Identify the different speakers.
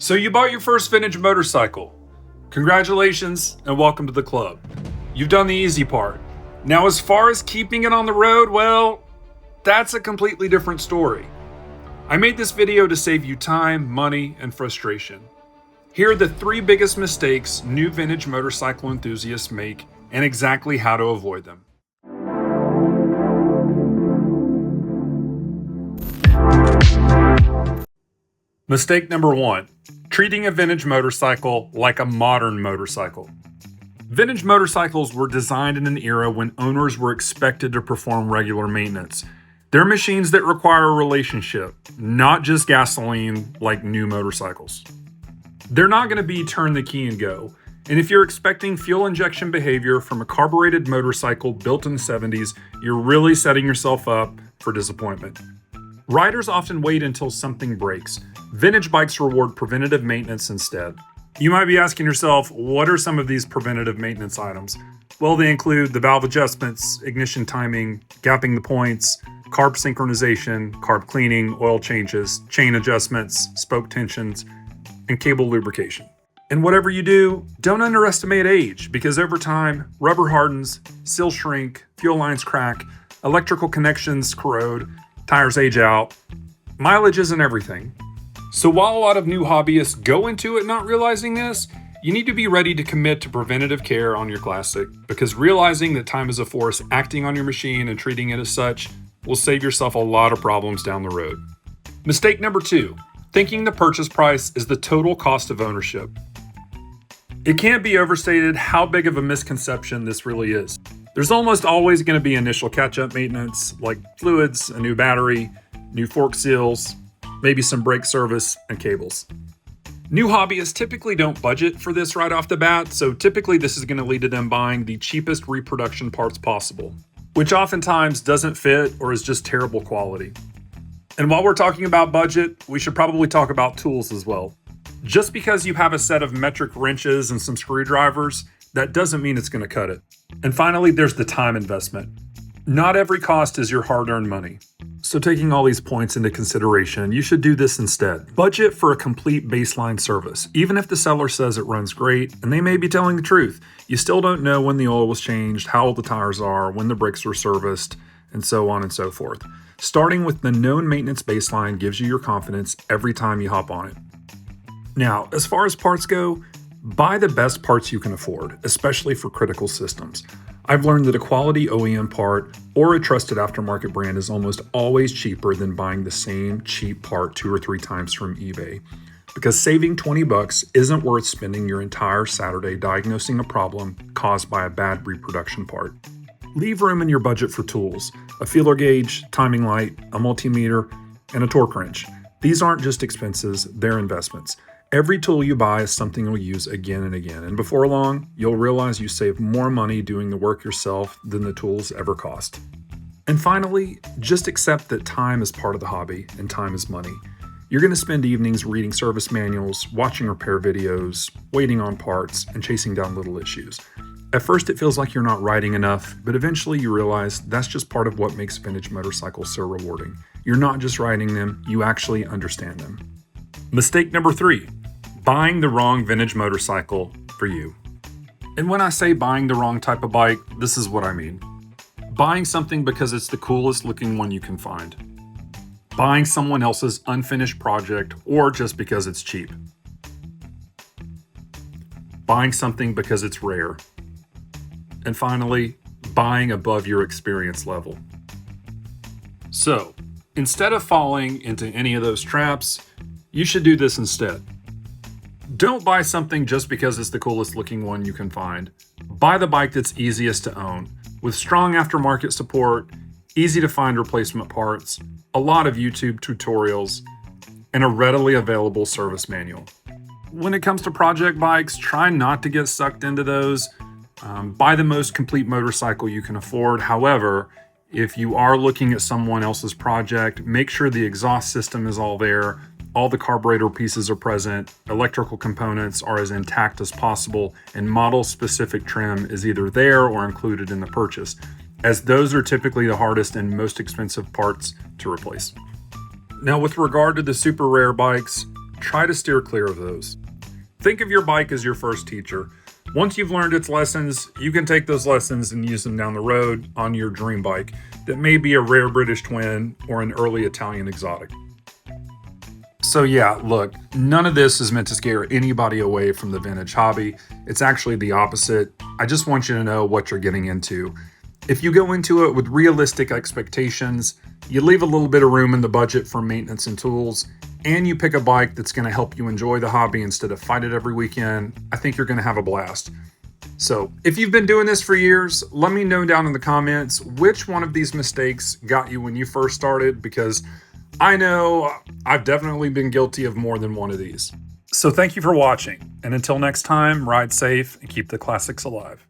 Speaker 1: So you bought your first vintage motorcycle. Congratulations and welcome to the club. You've done the easy part. Now as far as keeping it on the road, well, that's a completely different story. I made this video to save you time, money, and frustration. Here are the 3 biggest mistakes new vintage motorcycle enthusiasts make and exactly how to avoid them. Mistake number 1, treating a vintage motorcycle like a modern motorcycle. Vintage motorcycles were designed in an era when owners were expected to perform regular maintenance. They're machines that require a relationship, not just gasoline like new motorcycles. They're not going to be turn the key and go. And if you're expecting fuel injection behavior from a carbureted motorcycle built in the 70s, you're really setting yourself up for disappointment. Riders often wait until something breaks. Vintage bikes reward preventative maintenance instead. You might be asking yourself, what are some of these preventative maintenance items? Well, they include the valve adjustments, ignition timing, gapping the points, carb synchronization, carb cleaning, oil changes, chain adjustments, spoke tensions, and cable lubrication. And whatever you do, don't underestimate age, because over time, rubber hardens, seals shrink, fuel lines crack, electrical connections corrode, tires age out. Mileage isn't everything. So while a lot of new hobbyists go into it not realizing this, you need to be ready to commit to preventative care on your classic, because realizing that time is a force acting on your machine and treating it as such will save yourself a lot of problems down the road. Mistake number 2, thinking the purchase price is the total cost of ownership. It can't be overstated how big of a misconception this really is. There's almost always going to be initial catch-up maintenance like fluids, a new battery, new fork seals, maybe some brake service and cables. New hobbyists typically don't budget for this right off the bat, so typically this is going to lead to them buying the cheapest reproduction parts possible, which oftentimes doesn't fit or is just terrible quality. And while we're talking about budget, we should probably talk about tools as well. Just because you have a set of metric wrenches and some screwdrivers, that doesn't mean it's going to cut it. And finally, there's the time investment. Not every cost is your hard-earned money. So taking all these points into consideration, you should do this instead. Budget for a complete baseline service. Even if the seller says it runs great, and they may be telling the truth, you still don't know when the oil was changed, how old the tires are, when the brakes were serviced, and so on and so forth. Starting with the known maintenance baseline gives you your confidence every time you hop on it. Now, as far as parts go, buy the best parts you can afford, especially for critical systems. I've learned that a quality OEM part or a trusted aftermarket brand is almost always cheaper than buying the same cheap part 2 or 3 times from eBay. Because saving $20 isn't worth spending your entire Saturday diagnosing a problem caused by a bad reproduction part. Leave room in your budget for tools, a feeler gauge, timing light, a multimeter, and a torque wrench. These aren't just expenses, they're investments. Every tool you buy is something you'll use again and again, and before long, you'll realize you save more money doing the work yourself than the tools ever cost. And finally, just accept that time is part of the hobby, and time is money. You're going to spend evenings reading service manuals, watching repair videos, waiting on parts, and chasing down little issues. At first, it feels like you're not riding enough, but eventually you realize that's just part of what makes vintage motorcycles so rewarding. You're not just riding them, you actually understand them. Mistake number 3, buying the wrong vintage motorcycle for you. And when I say buying the wrong type of bike, this is what I mean. Buying something because it's the coolest looking one you can find. Buying someone else's unfinished project or just because it's cheap. Buying something because it's rare. And finally, buying above your experience level. So, instead of falling into any of those traps, you should do this instead. Don't buy something just because it's the coolest looking one you can find. Buy the bike that's easiest to own, with strong aftermarket support, easy to find replacement parts, a lot of YouTube tutorials, and a readily available service manual. When it comes to project bikes, try not to get sucked into those. Buy the most complete motorcycle you can afford. However, if you are looking at someone else's project, make sure the exhaust system is all there, all the carburetor pieces are present, electrical components are as intact as possible, and model-specific trim is either there or included in the purchase, as those are typically the hardest and most expensive parts to replace. Now, with regard to the super rare bikes, try to steer clear of those. Think of your bike as your first teacher. Once you've learned its lessons, you can take those lessons and use them down the road on your dream bike that may be a rare British twin or an early Italian exotic. So yeah, look, none of this is meant to scare anybody away from the vintage hobby. It's actually the opposite. I just want you to know what you're getting into. If you go into it with realistic expectations, you leave a little bit of room in the budget for maintenance and tools, and you pick a bike that's going to help you enjoy the hobby instead of fight it every weekend, I think you're going to have a blast. So if you've been doing this for years, let me know down in the comments which one of these mistakes got you when you first started, because I know I've definitely been guilty of more than one of these. So thank you for watching, and until next time, ride safe and keep the classics alive.